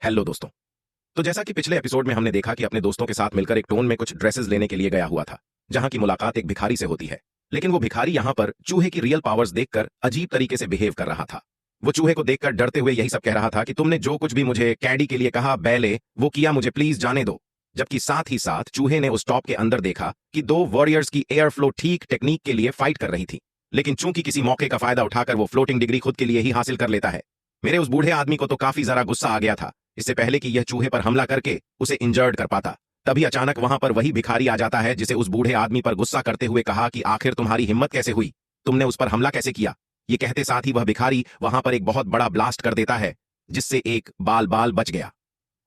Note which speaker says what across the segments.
Speaker 1: Hello दोस्तों। तो जैसा कि पिछले एपिसोड में हमने देखा कि अपने दोस्तों के साथ मिलकर एक टोन में कुछ ड्रेसेस लेने के लिए गया हुआ था, जहां की मुलाकात एक भिखारी से होती है। लेकिन वो भिखारी यहां पर चूहे की रियल पावर्स देखकर अजीब तरीके से बिहेव कर रहा था। वो चूहे को देखकर डरते हुए यही सब कह रहा था कि तुमने जो कुछ भी मुझे कैडी के लिए कहा बैले वो किया, मुझे प्लीज जाने दो। जबकि साथ ही साथ चूहे ने उस टॉप के अंदर देखा कि दो वॉरियर्स की एयर फ्लो ठीक टेक्निक के लिए फाइट कर रही थी, लेकिन चूंकि किसी मौके का फायदा उठाकर वो फ्लोटिंग डिग्री खुद के लिए ही हासिल कर लेता है। मेरे उस बूढ़े आदमी को तो काफी जरा गुस्सा आ गया था, इससे पहले कि यह चूहे पर हमला करके उसे इंजर्ड कर पाता। तभी अचानक वहां पर वही भिखारी आ जाता है जिसे उस बूढ़े आदमी पर गुस्सा करते हुए कहा कि आखिर तुम्हारी हिम्मत कैसे हुई, तुमने उस पर हमला कैसे किया। ये कहते साथ ही वह भिखारी वहां पर एक बहुत बड़ा ब्लास्ट कर देता है, जिससे एक बाल बच गया।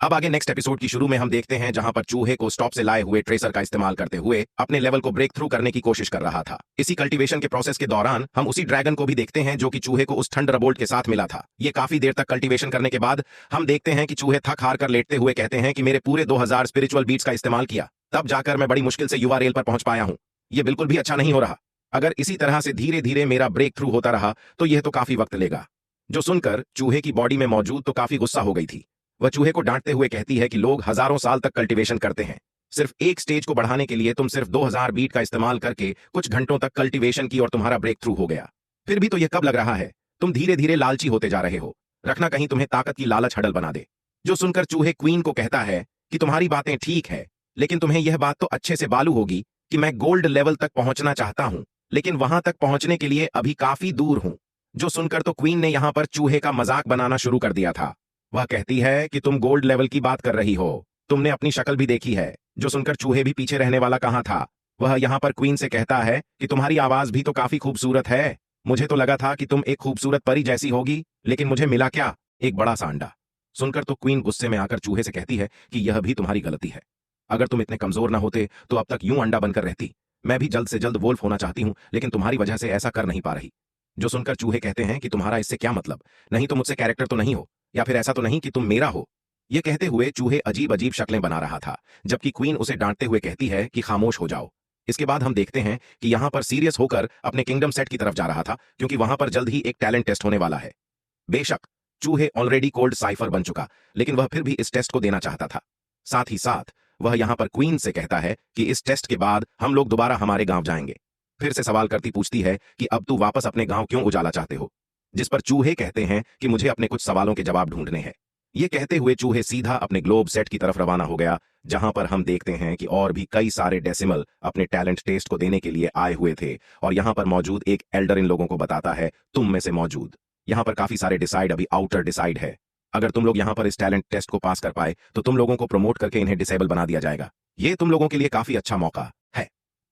Speaker 1: अब आगे नेक्स्ट एपिसोड की शुरू में हम देखते हैं जहां पर चूहे को स्टॉप से लाए हुए ट्रेसर का इस्तेमाल करते हुए अपने लेवल को ब्रेक थ्रू करने की कोशिश कर रहा था। इसी कल्टीवेशन के प्रोसेस के दौरान हम उसी ड्रैगन को भी देखते हैं जो कि चूहे को उस थंडरबोल्ट के साथ मिला था। ये काफी देर तक कल्टीवेशन करने के बाद हम देखते हैं कि चूहे थक हार कर लेटते हुए कहते हैं कि मेरे पूरे 2000 स्पिरिचुअल बीट्स का इस्तेमाल किया, तब जाकर मैं बड़ी मुश्किल से युवा रेल पर पहुंच पाया हूं। ये बिल्कुल भी अच्छा नहीं हो रहा। अगर इसी तरह से धीरे धीरे मेरा ब्रेक थ्रू होता रहा तो यह तो काफी वक्त लेगा। जो सुनकर चूहे की बॉडी में मौजूद तो काफी गुस्सा हो गई थी। वह चूहे को डांटते हुए कहती है कि लोग हजारों साल तक कल्टीवेशन करते हैं, सिर्फ एक स्टेज को बढ़ाने के लिए तुम सिर्फ 2000 बीट का इस्तेमाल करके कुछ घंटों तक कल्टीवेशन की और तुम्हारा ब्रेक थ्रू हो गया। फिर भी तो यह कब लग रहा है, तुम धीरे धीरे लालची होते जा रहे हो, रखना कहीं तुम्हें ताकत की लालच हडल बना दे। जो सुनकर चूहे क्वीन को कहता है कि तुम्हारी बातें ठीक है, लेकिन तुम्हें यह बात तो अच्छे से मालूम होगी कि मैं गोल्ड लेवल तक पहुंचना चाहता हूं, लेकिन वहां तक पहुंचने के लिए अभी काफी दूर हूं। जो सुनकर तो क्वीन ने यहां पर चूहे का मजाक बनाना शुरू कर दिया था। वह कहती है कि तुम गोल्ड लेवल की बात कर रही हो, तुमने अपनी शक्ल भी देखी है। जो सुनकर चूहे भी पीछे रहने वाला कहां था। वह यहां पर क्वीन से कहता है कि तुम्हारी आवाज भी तो काफी खूबसूरत है, मुझे तो लगा था कि तुम एक खूबसूरत परी जैसी होगी, लेकिन मुझे मिला क्या, एक बड़ा सा अंडा। सुनकर तो क्वीन गुस्से में आकर चूहे से कहती है कि यह भी तुम्हारी गलती है, अगर तुम इतने कमजोर ना होते तो अब तक यूं अंडा बनकर रहती। मैं भी जल्द से जल्द वोल्फ होना चाहती हूं, लेकिन तुम्हारी वजह से ऐसा कर नहीं पा रही। जो सुनकर चूहे कहते हैं कि तुम्हारा इससे क्या मतलब, नहीं तो मुझसे कैरेक्टर तो नहीं हो, या फिर ऐसा तो नहीं कि तुम मेरा हो। यह कहते हुए चूहे अजीब अजीब शक्लें बना रहा था, जबकि क्वीन उसे डांटते हुए कहती है कि खामोश हो जाओ। इसके बाद हम देखते हैं कि यहां पर सीरियस होकर अपने किंगडम सेट की तरफ जा रहा था, क्योंकि वहां पर जल्द ही एक टैलेंट टेस्ट होने वाला है। बेशक चूहे ऑलरेडी कोल्ड साइफर बन चुका, लेकिन वह फिर भी इस टेस्ट को देना चाहता था। साथ ही साथ वह यहां पर क्वीन से कहता है कि इस टेस्ट के बाद हम लोग दोबारा हमारे गांव जाएंगे। फिर से सवाल करती पूछती है कि अब तू वापस अपने गांव क्यों उजाला चाहते हो, जिस पर चूहे कहते हैं कि मुझे अपने कुछ सवालों के जवाब ढूंढने हैं। ये कहते हुए चूहे सीधा अपने ग्लोब सेट की तरफ रवाना हो गया, जहां पर हम देखते हैं कि और भी कई सारे डेसिमल अपने टैलेंट टेस्ट को देने के लिए आए हुए थे। और यहां पर मौजूद एक एल्डर इन लोगों को बताता है, तुम में से मौजूद यहां पर काफी सारे डिसाइड अभी आउटर डिसाइड है। अगर तुम लोग यहां पर इस टैलेंट टेस्ट को पास कर पाए तो तुम लोगों को प्रमोट करके इन्हें डिसेबल बना दिया जाएगा। ये तुम लोगों के लिए काफी अच्छा मौका है।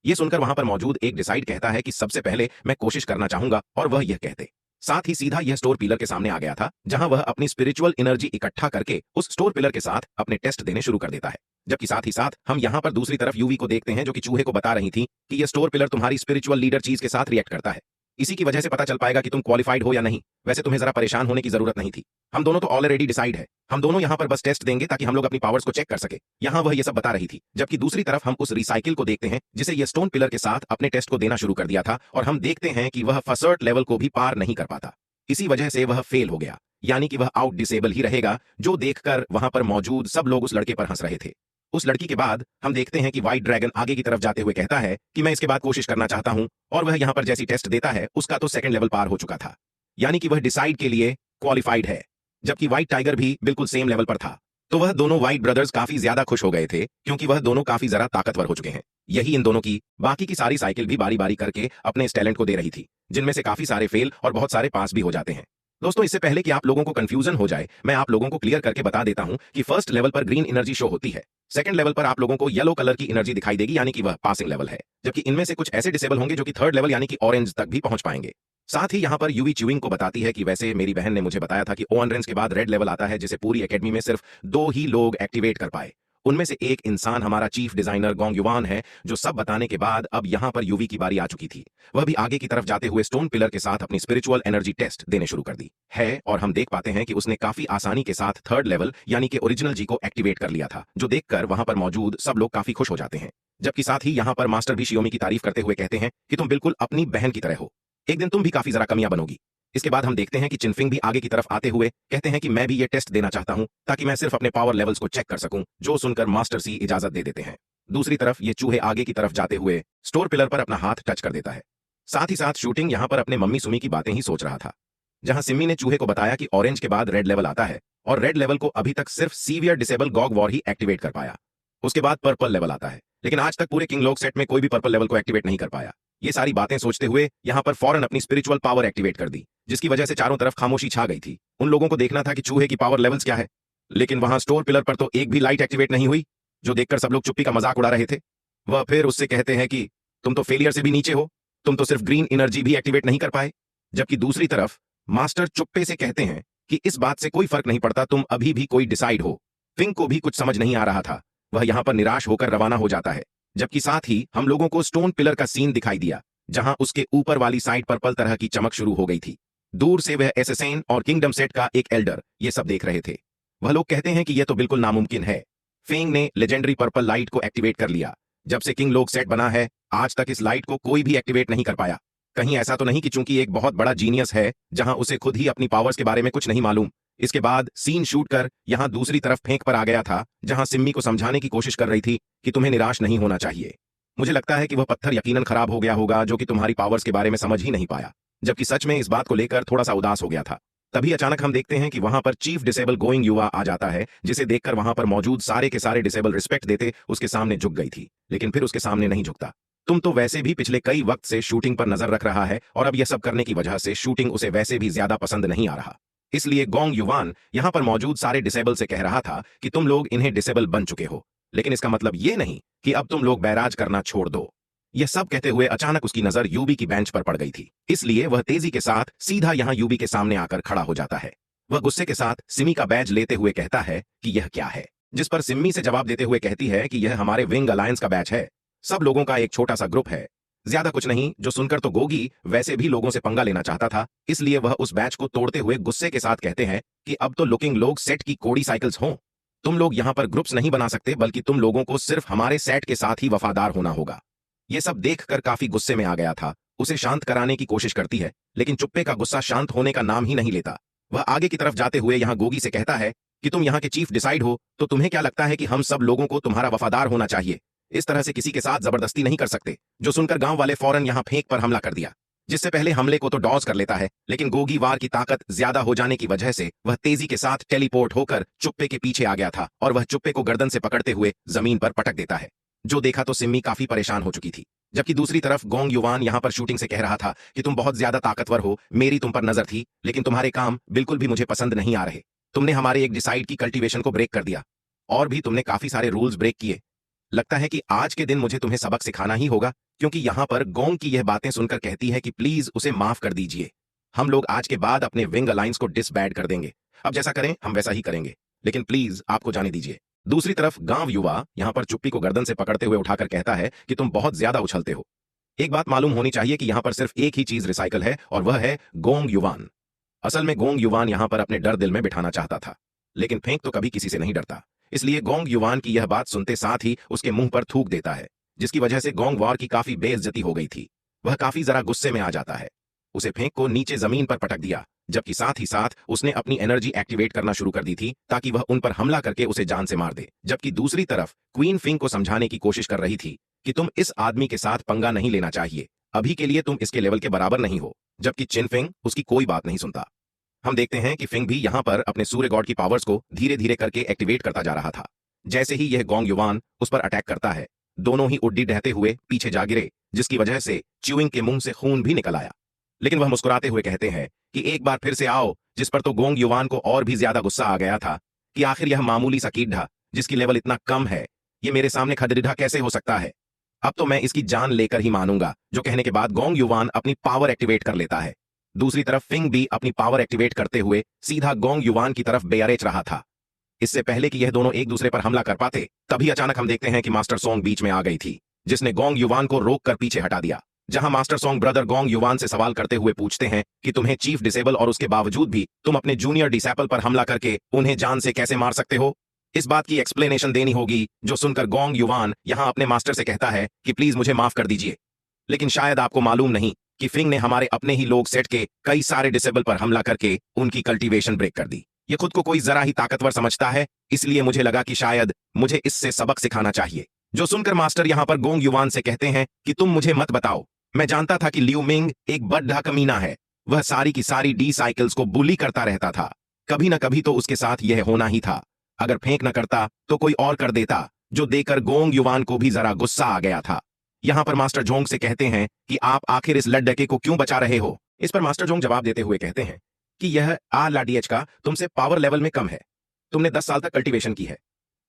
Speaker 1: ये सुनकर वहां पर मौजूद एक डिसाइड कहता है कि सबसे पहले मैं कोशिश करना चाहूंगा, और वह यह कहते साथ ही सीधा यह स्टोर पिलर के सामने आ गया था, जहां वह अपनी स्पिरिचुअल एनर्जी इकट्ठा करके उस स्टोर पिलर के साथ अपने टेस्ट देने शुरू कर देता है। जबकि साथ ही साथ हम यहां पर दूसरी तरफ यूवी को देखते हैं, जो कि चूहे को बता रही थी कि यह स्टोर पिलर तुम्हारी स्पिरिचुअल लीडर चीज के साथ रिएक्ट करता है। इसी की वजह से पता चल पाएगा कि तुम क्वालिफाइड हो या नहीं। वैसे तुम्हें जरा परेशान होने की जरूरत नहीं थी, हम दोनों तो ऑलरेडी डिसाइड है। हम दोनों यहां पर बस टेस्ट देंगे ताकि हम लोग अपनी पावर्स को चेक कर सके। यहां वह ये सब बता रही थी। जबकि दूसरी तरफ हम उस रिसाइकिल को देखते हैं जिसे ये स्टोन पिलर के साथ अपने टेस्ट को देना शुरू कर दिया था, और हम देखते हैं कि वह फसर्ट लेवल को भी पार नहीं कर पाता। इसी वजह से वह फेल हो गया, यानी कि वह आउट डिसेबल ही रहेगा, जो देखकर वहां पर मौजूद सब लोग उस लड़के पर हंस रहे थे। उस लड़की के बाद हम देखते हैं कि व्हाइट ड्रैगन आगे की तरफ जाते हुए कहता है कि मैं इसके बाद कोशिश करना चाहता हूं, और वह यहां पर जैसी टेस्ट देता है उसका तो सेकंड लेवल पार हो चुका था, यानी कि वह डिसाइड के लिए क्वालिफाइड है। जबकि व्हाइट टाइगर भी बिल्कुल सेम लेवल पर था, तो वह दोनों व्हाइट ब्रदर्स काफी ज्यादा खुश हो गए थे, क्योंकि वह दोनों काफी जरा ताकतवर हो चुके हैं। यही इन दोनों की बाकी की सारी साइकिल भी बारी बारी करके अपने इस टैलेंट को दे रही थी, जिनमें से काफी सारे फेल और बहुत सारे पास भी हो जाते हैं। दोस्तों, इससे पहले कि आप लोगों को कंफ्यूजन हो जाए, मैं आप लोगों को क्लियर करके बता देता हूं कि फर्स्ट लेवल पर ग्रीन एनर्जी शो होती है, सेकंड लेवल पर आप लोगों को येलो कलर की एनर्जी दिखाई देगी, यानी कि वह पासिंग लेवल है। जबकि इनमें से कुछ ऐसे डिसेबल होंगे जो कि थर्ड लेवल यानी कि ऑरेंज तक भी पहुंच पाएंगे। साथ ही यहां पर यूवी च्यूइंग को बताती है कि वैसे मेरी बहन ने मुझे बताया था कि ओवन रेंज के बाद रेड लेवल आता है, जिसे पूरी एकेडमी में सिर्फ 2 ही लोग एक्टिवेट कर पाए। उनमें से एक इंसान हमारा चीफ डिजाइनर गोंग युवान है, जो सब बताने के बाद अब यहां पर यूवी की बारी आ चुकी थी। वह भी आगे की तरफ जाते हुए स्टोन पिलर के साथ अपनी स्पिरिचुअल एनर्जी टेस्ट देने शुरू कर दी है, और हम देख पाते हैं कि उसने काफी आसानी के साथ थर्ड लेवल यानी कि ओरिजिनल जी को एक्टिवेट कर लिया था, जो देखकर वहां पर मौजूद सब लोग काफी खुश हो जाते हैं। जबकि साथ ही यहां पर मास्टर भी शियोमी की तारीफ करते हुए कहते हैं कि तुम बिल्कुल अपनी बहन की तरह हो, एक दिन तुम भी काफी जरा कमियां बनोगी। इसके बाद हम देखते हैं कि चिनफिंग भी आगे की तरफ आते हुए कहते हैं कि मैं भी ये टेस्ट देना चाहता हूं ताकि मैं सिर्फ अपने पावर लेवल्स को चेक कर सकूं, जो सुनकर मास्टर सी इजाजत दे देते हैं। दूसरी तरफ ये चूहे आगे की तरफ जाते हुए स्टोर पिलर पर अपना हाथ टच कर देता है। साथ ही साथ शूटिंग यहां पर अपने मम्मी सुमी की बातें ही सोच रहा था, जहां सिम्मी ने चूहे को बताया कि ऑरेंज के बाद रेड लेवल आता है और रेड लेवल को अभी तक सिर्फ सीवियर डिसेबल गॉग वॉर ही एक्टिवेट कर पाया। उसके बाद पर्पल लेवल आता है, लेकिन आज तक पूरे किंग लोग सेट में कोई भी पर्पल लेवल को एक्टिवेट नहीं कर पाया। ये सारी बातें सोचते हुए यहां पर फौरन अपनी स्पिरिचुअल पावर एक्टिवेट कर दी, जिसकी वजह से चारों तरफ खामोशी छा गई थी। उन लोगों को देखना था कि चूहे की पावर लेवल्स क्या है, लेकिन वहां स्टोर पिलर पर तो एक भी लाइट एक्टिवेट नहीं हुई, जो देखकर सब लोग चुप्पी का मजाक उड़ा रहे थे। वह फिर उससे कहते हैं कि तुम तो फेलियर से भी नीचे हो, तुम तो सिर्फ ग्रीन एनर्जी भी एक्टिवेट नहीं कर पाए। जबकि दूसरी तरफ मास्टर चुप्पे से कहते हैं कि इस बात से कोई फर्क नहीं पड़ता, तुम अभी भी कोई डिसाइड हो। फिंग को भी कुछ समझ नहीं आ रहा था, वह यहां पर निराश होकर रवाना हो जाता है। जबकि साथ ही हम लोगों को स्टोन पिलर का सीन दिखाई दिया, जहां उसके ऊपर वाली साइड पर्पल तरह की चमक शुरू हो गई थी। दूर से वह एसेसेन और किंगडम सेट का एक एल्डर ये सब देख रहे थे। वह लोग कहते हैं कि यह तो बिल्कुल नामुमकिन है। फेंग ने लेजेंडरी पर्पल लाइट को एक्टिवेट कर लिया। जब से किंग लोग सेट बना है, आज तक इस लाइट को कोई भी एक्टिवेट नहीं कर पाया। कहीं ऐसा तो नहीं कि चूंकि एक बहुत बड़ा जीनियस है, जहां उसे खुद ही अपनी पावर्स के बारे में कुछ नहीं मालूम। इसके बाद सीन शूट कर यहां दूसरी तरफ फेंक पर आ गया था, जहां सिम्मी को समझाने की कोशिश कर रही थी कि तुम्हें निराश नहीं होना चाहिए। मुझे लगता है कि वह पत्थर यकीनन खराब हो गया होगा, जो कि तुम्हारी पावर्स के बारे में समझ ही नहीं पाया। जबकि सच में इस बात को लेकर थोड़ा सा उदास हो गया था। तभी अचानक हम देखते हैं कि वहां पर चीफ डिसेबल गोइंग युवा आ जाता है, जिसे देखकर वहां पर मौजूद सारे के सारे डिसेबल रिस्पेक्ट देते उसके सामने झुक गई थी, लेकिन फिर उसके सामने नहीं झुकता। तुम तो वैसे भी पिछले कई वक्त से शूटिंग पर नजर रख रहा है, और अब यह सब करने की वजह से शूटिंग उसे वैसे भी ज्यादा पसंद नहीं आ रहा। इसलिए गोंग युवान यहां पर मौजूद सारे डिसेबल से कह रहा था कि तुम लोग इन्हें डिसेबल बन चुके हो, लेकिन इसका मतलब यह नहीं कि अब तुम लोग बैराज करना छोड़ दो। यह सब कहते हुए अचानक उसकी नजर यूबी की बेंच पर पड़ गई थी, इसलिए वह तेजी के साथ सीधा यहां यूबी के सामने आकर खड़ा हो जाता है। वह गुस्से के साथ सिमी का बैज लेते हुए कहता है कि यह क्या है, जिस पर सिम्मी से जवाब देते हुए कहती है कि यह हमारे विंग अलायंस का बैच है। सब लोगों का एक छोटा सा ग्रुप है, ज्यादा कुछ नहीं। जो सुनकर तो गोगी वैसे भी लोगों से पंगा लेना चाहता था, इसलिए वह उस बैच को तोड़ते हुए गुस्से के साथ कहते हैं कि अब तो लुकिंग लोग सेट की कोड़ी साइकिल्स हों। तुम लोग यहां पर ग्रुप्स नहीं बना सकते, बल्कि तुम लोगों को सिर्फ हमारे सेट के साथ ही वफादार होना होगा। यह सब देखकर काफी गुस्से में आ गया था। उसे शांत कराने की कोशिश करती है, लेकिन चुप्पे का गुस्सा शांत होने का नाम ही नहीं लेता। वह आगे की तरफ जाते हुए यहां गोगी से कहता है कि तुम यहां के चीफ डिसाइड हो, तो तुम्हें क्या लगता है कि हम सब लोगों को तुम्हारा वफादार होना चाहिए? इस तरह से किसी के साथ जबरदस्ती नहीं कर सकते। जो सुनकर गांव वाले फौरन यहां फेंक पर हमला कर दिया, जिससे पहले हमले को तो डॉज कर लेता है, लेकिन गोगी वार की ताकत ज्यादा हो जाने की वजह से वह तेजी के साथ टेलीपोर्ट होकर चुप्पे के पीछे आ गया था, और वह चुप्पे को गर्दन से पकड़ते हुए जमीन पर पटक देता है। जो देखा तो सिम्मी काफी परेशान हो चुकी थी। जबकि दूसरी तरफ गोंग युवान यहां पर शूटिंग से कह रहा था कि तुम बहुत ज्यादा ताकतवर हो, मेरी तुम पर नजर थी, लेकिन तुम्हारे काम बिल्कुल भी मुझे पसंद नहीं आ रहे। तुमने हमारे एक डिसाइड की कल्टीवेशन को ब्रेक कर दिया, और भी तुमने काफी सारे रूल्स ब्रेक किए। लगता है कि आज के दिन मुझे तुम्हें सबक सिखाना ही होगा, क्योंकि यहां पर गोंग की यह बातें सुनकर कहती है कि प्लीज उसे माफ कर दीजिए। हम लोग आज के बाद अपने विंग अलायंस को डिसबैंड कर देंगे। अब जैसा करें हम वैसा ही करेंगे, लेकिन प्लीज आपको जाने दीजिए। दूसरी तरफ गांव युवा यहां पर चुप्पी को गर्दन से पकड़ते हुए उठाकर कहता है कि तुम बहुत ज्यादा उछलते हो। एक बात मालूम होनी चाहिए कि यहां पर सिर्फ एक ही चीज रिसाइकल है, और वह है गोंग युवान। असल में गोंग युवान यहां पर अपने डर दिल में बिठाना चाहता था, लेकिन फेंक तो कभी किसी से नहीं डरता। इसलिए गोंग युवान की यह बात सुनते साथ ही उसके मुंह पर थूक देता है, जिसकी वजह से गोंग वॉर की काफी बेइज्जती हो गई थी। वह काफी जरा गुस्से में आ जाता है। उसे फेंक को नीचे जमीन पर पटक दिया, जबकि साथ ही साथ उसने अपनी एनर्जी एक्टिवेट करना शुरू कर दी थी, ताकि वह उन पर हमला करके उसे जान से मार दे। जबकि दूसरी तरफ क्वीन फिंग को समझाने की कोशिश कर रही थी कि तुम इस आदमी के साथ पंगा नहीं लेना चाहिए, अभी के लिए तुम इसके लेवल के बराबर नहीं हो। जबकि चिन फिंग उसकी कोई बात नहीं सुनता। हम देखते हैं कि फिंग भी यहां पर अपने सूर्य गॉड की पावर्स को धीरे धीरे करके एक्टिवेट करता जा रहा था। जैसे ही यह गोंग युवान उस पर अटैक करता है, दोनों ही उड्डी ढहते हुए पीछे जा गिरे, जिसकी वजह से च्यूइंग के मुंह से खून भी निकल आया। लेकिन वह मुस्कुराते हुए कहते हैं कि एक बार फिर से आओ, जिस पर तो गोंग युवान को और भी ज्यादा गुस्सा आ गया था कि आखिर यह मामूली सा कीड़ा जिसकी लेवल इतना कम है, ये मेरे सामने खदरिढ़ा कैसे हो सकता है? अब तो मैं इसकी जान लेकर ही मानूंगा। जो कहने के बाद गोंग युवान अपनी पावर एक्टिवेट कर लेता है। दूसरी तरफ फिंग भी अपनी पावर एक्टिवेट करते हुए सीधा गोंग युवान की तरफ बेअरेच रहा था। इससे पहले कि यह दोनों एक दूसरे पर हमला कर पाते, तभी अचानक हम देखते हैं कि मास्टर सोंग बीच में आ गई थी, जिसने गोंग युवान को रोक कर पीछे हटा दिया। जहां मास्टर सोंग ब्रदर गोंग युवान से सवाल करते हुए पूछते हैं कि तुम्हें चीफ डिसेबल और उसके बावजूद भी तुम अपने जूनियर डिसेबल पर हमला करके उन्हें जान से कैसे मार सकते हो? इस बात की एक्सप्लेनेशन देनी होगी, जो सुनकर गोंग युवान यहां अपने मास्टर से कहता है कि प्लीज मुझे माफ कर दीजिए। लेकिन शायद आपको मालूम नहीं कि फिंग ने हमारे अपने ही लोग सेट के कई सारे डिसेबल पर हमला करके उनकी कल्टीवेशन ब्रेक कर दी। ये खुद को कोई जरा ही ताकतवर समझता है, इसलिए मुझे लगा कि शायद मुझे इससे सबक सिखाना चाहिए। जो सुनकर मास्टर यहाँ पर गोंग युवान से कहते हैं कि तुम मुझे मत बताओ। मैं जानता था कि लियू मिंग एक बड़ा कमीना है। वह सारी की सारी डी साइकिल्स को बुली करता रहता था। कभी न कभी तो उसके साथ यह होना ही था। अगर फेंक न करता तो कोई और कर देता, जो देकर गोंग युवान को भी जरा गुस्सा आ गया था। यहाँ पर मास्टर जोंग से कहते हैं कि आप आखिर इस लड़के को क्यों बचा रहे हो। इस पर मास्टर जोंग जवाब देते हुए कहते हैं कि यह लाडीएच का तुमसे पावर लेवल में कम है। तुमने 10 साल तक कल्टीवेशन की है।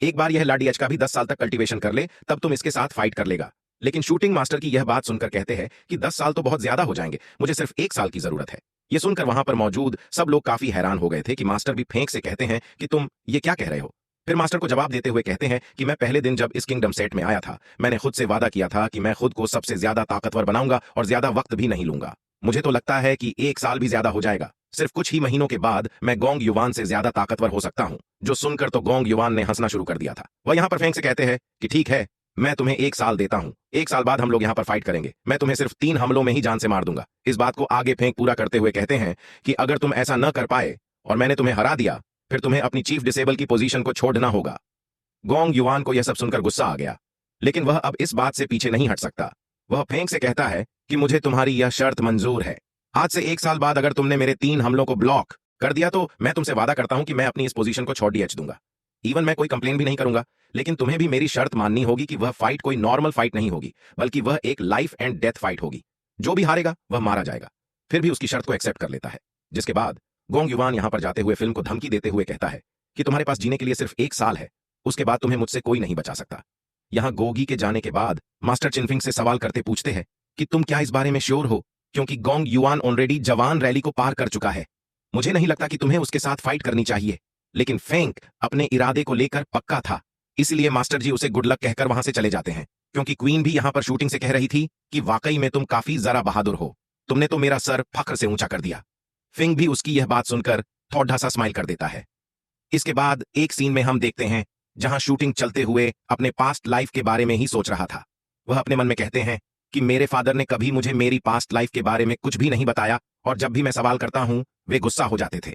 Speaker 1: एक बार यह लाडीएच का भी 10 साल तक कल्टीवेशन कर ले, तब तुम इसके साथ फाइट कर लेगा। लेकिन शूटिंग मास्टर की यह बात सुनकर कहते हैं कि 10 साल तो बहुत ज्यादा हो जाएंगे, मुझे सिर्फ 1 साल की जरूरत है। यह सुनकर वहां पर मौजूद सब लोग काफी हैरान हो गए थे कि मास्टर भी फेंक से कहते हैं कि तुम ये क्या कह रहे हो। फिर मास्टर को जवाब देते हुए कहते हैं कि मैं पहले दिन जब इस किंगडम सेट में आया था, मैंने खुद से वादा किया था कि मैं खुद को सबसे ज्यादा ताकतवर बनाऊंगा और ज्यादा वक्त भी नहीं लूंगा। मुझे तो लगता है कि 1 साल भी ज्यादा हो जाएगा। सिर्फ कुछ ही महीनों के बाद मैं गोंग युवान से ज्यादा ताकतवर हो सकता हूं। जो सुनकर तो गोंग युवान ने हंसना शुरू कर दिया था। वह यहाँ पर फेंक से कहते हैं कि ठीक है, मैं तुम्हें 1 साल देता हूं। 1 साल बाद हम लोग यहाँ पर फाइट करेंगे। मैं तुम्हें सिर्फ 3 हमलों में ही जान से मार दूंगा। इस बात को आगे फेंक पूरा करते हुए कहते हैं कि अगर तुम ऐसा न कर पाए और मैंने तुम्हें हरा दिया, फिर तुम्हें अपनी चीफ डिसेबल की पोजीशन को छोड़ना होगा। गोंग युवान को यह सब सुनकर गुस्सा आ गया, लेकिन वह अब इस बात से पीछे नहीं हट सकता। वह फेंक से कहता है कि मुझे तुम्हारी यह शर्त मंजूर है। आज से 1 साल बाद अगर तुमने मेरे 3 हमलों को ब्लॉक कर दिया तो मैं तुमसे वादा करता हूं कि मैं अपनी इस पोजीशन को छोड़ डीएच दूंगा। इवन मैं कोई कंप्लेन भी नहीं करूंगा, लेकिन तुम्हें भी मेरी शर्त माननी होगी कि वह फाइट कोई नॉर्मल फाइट नहीं होगी, बल्कि वह एक लाइफ एंड डेथ फाइट होगी। जो भी हारेगा वह मारा जाएगा। फिर भी उसकी शर्त को एक्सेप्ट कर लेता है। जिसके बाद गोंग युवान यहां पर जाते हुए फिल्म को धमकी देते हुए कहता है कि तुम्हारे पास जीने के लिए सिर्फ 1 साल है, उसके बाद तुम्हें मुझसे कोई नहीं बचा सकता। यहां गोगी के जाने के बाद मास्टर चिनफिंग से सवाल करते पूछते हैं कि तुम क्या इस बारे में श्योर हो, क्योंकि गोंग युआन ऑलरेडी जवान रैली को पार कर चुका है। मुझे नहीं लगता कि तुम्हें उसके साथ फाइट करनी चाहिए। लेकिन फेंक अपने इरादे को लेकर पक्का था, इसलिए मास्टर जी उसे गुड लक कहकर वहां से चले जाते हैं। क्योंकि क्वीन भी यहां पर शूटिंग से कह रही थी कि वाकई में तुम काफी जरा बहादुर हो, तुमने तो मेरा सर फख्र से ऊंचा कर दिया। फिंग भी उसकी यह बात सुनकर थोड़ा सा स्माइल कर देता है। इसके बाद एक सीन में हम देखते हैं जहां शूटिंग चलते हुए अपने पास्ट लाइफ के बारे में ही सोच रहा था। वह अपने मन में कहते हैं कि मेरे फादर ने कभी मुझे मेरी पास्ट लाइफ के बारे में कुछ भी नहीं बताया, और जब भी मैं सवाल करता हूं वे गुस्सा हो जाते थे।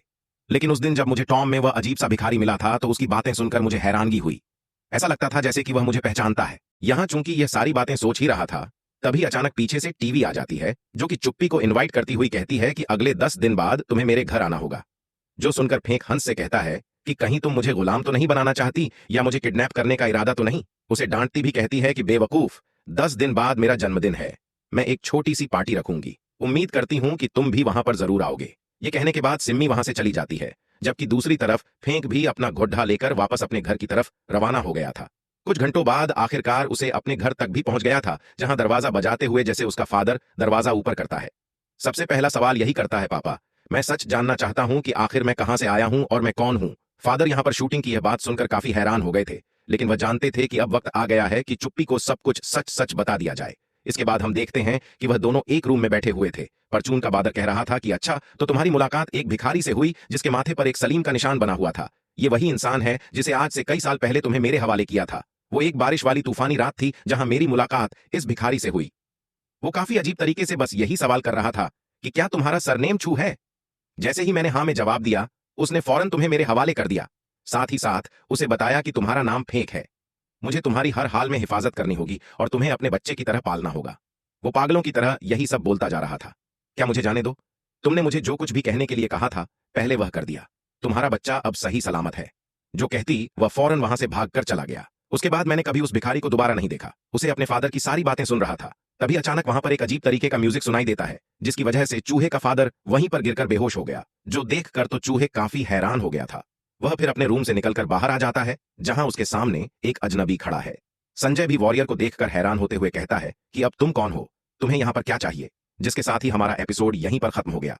Speaker 1: लेकिन उस दिन जब मुझे टॉम में वह अजीब सा भिखारी मिला था तो उसकी बातें सुनकर मुझे हैरानगी हुई। ऐसा लगता था जैसे कि वह मुझे पहचानता है। यहां चूंकि यह सारी बातें सोच ही रहा था, तभी अचानक पीछे से टीवी आ जाती है, जो कि चुप्पी को इनवाइट करती हुई कहती है कि अगले 10 दिन बाद तुम्हें मेरे घर आना होगा। जो सुनकर फेंक हंस से कहता है कि कहीं तुम मुझे गुलाम तो नहीं बनाना चाहती, या मुझे किडनैप करने का इरादा तो नहीं। उसे डांटती भी कहती है कि बेवकूफ, 10 दिन बाद मेरा जन्मदिन है, मैं एक छोटी सी पार्टी रखूंगी, उम्मीद करती हूं कि तुम भी वहां पर जरूर आओगे। ये कहने के बाद सिम्मी वहां से चली जाती है, जबकि दूसरी तरफ फेंक भी अपना घोड्ढा लेकर वापस अपने घर की तरफ रवाना हो गया था। कुछ घंटों बाद आखिरकार उसे अपने घर तक भी पहुंच गया था, जहां दरवाजा बजाते हुए जैसे उसका फादर दरवाजा ऊपर करता है। सबसे पहला सवाल यही करता है, पापा, मैं सच जानना चाहता हूं कि आखिर मैं कहां से आया हूं और मैं कौन हूं। फादर यहां पर शूटिंग की यह बात सुनकर काफी हैरान हो गए थे, लेकिन वह जानते थे कि अब वक्त आ गया है कि चुप्पी को सब कुछ सच सच बता दिया जाए। इसके बाद हम देखते हैं कि वह दोनों एक रूम में बैठे हुए थे। परचून का बादर कह रहा था कि अच्छा, तो तुम्हारी मुलाकात एक भिखारी से हुई जिसके माथे पर एक सलीम का निशान बना हुआ था। ये वही इंसान है जिसे आज से कई साल पहले तुम्हें मेरे हवाले किया था। वो एक बारिश वाली तूफानी रात थी जहां मेरी मुलाकात इस भिखारी से हुई। वो काफी अजीब तरीके से बस यही सवाल कर रहा था कि क्या तुम्हारा सरनेम छू है। जैसे ही मैंने हाँ में जवाब दिया, उसने फौरन तुम्हें मेरे हवाले कर दिया। साथ ही साथ उसे बताया कि तुम्हारा नाम फेंक है। मुझे तुम्हारी हर हाल में हिफाजत करनी होगी और तुम्हें अपने बच्चे की तरह पालना होगा। वो पागलों की तरह यही सब बोलता जा रहा था। क्या मुझे जाने दो, तुमने मुझे जो कुछ भी कहने के लिए कहा था पहले वह कर दिया। तुम्हारा बच्चा अब सही सलामत है। जो कहती वह फौरन वहां से भागकर चला गया। उसके बाद मैंने कभी उस भिखारी को दोबारा नहीं देखा। उसे अपने फादर की सारी बातें सुन रहा था। तभी अचानक वहां पर एक अजीब तरीके का म्यूजिक सुनाई देता है, जिसकी वजह से चूहे का फादर वहीं पर गिरकर बेहोश हो गया। जो देखकर तो चूहे काफी हैरान हो गया था। वह फिर अपने रूम से निकलकर बाहर आ जाता है, जहां उसके सामने एक अजनबी खड़ा है। संजय भी वॉरियर को देखकर हैरान होते हुए कहता है कि अब तुम कौन हो, तुम्हें यहां पर क्या चाहिए। जिसके साथ ही हमारा एपिसोड यहीं पर खत्म हो गया।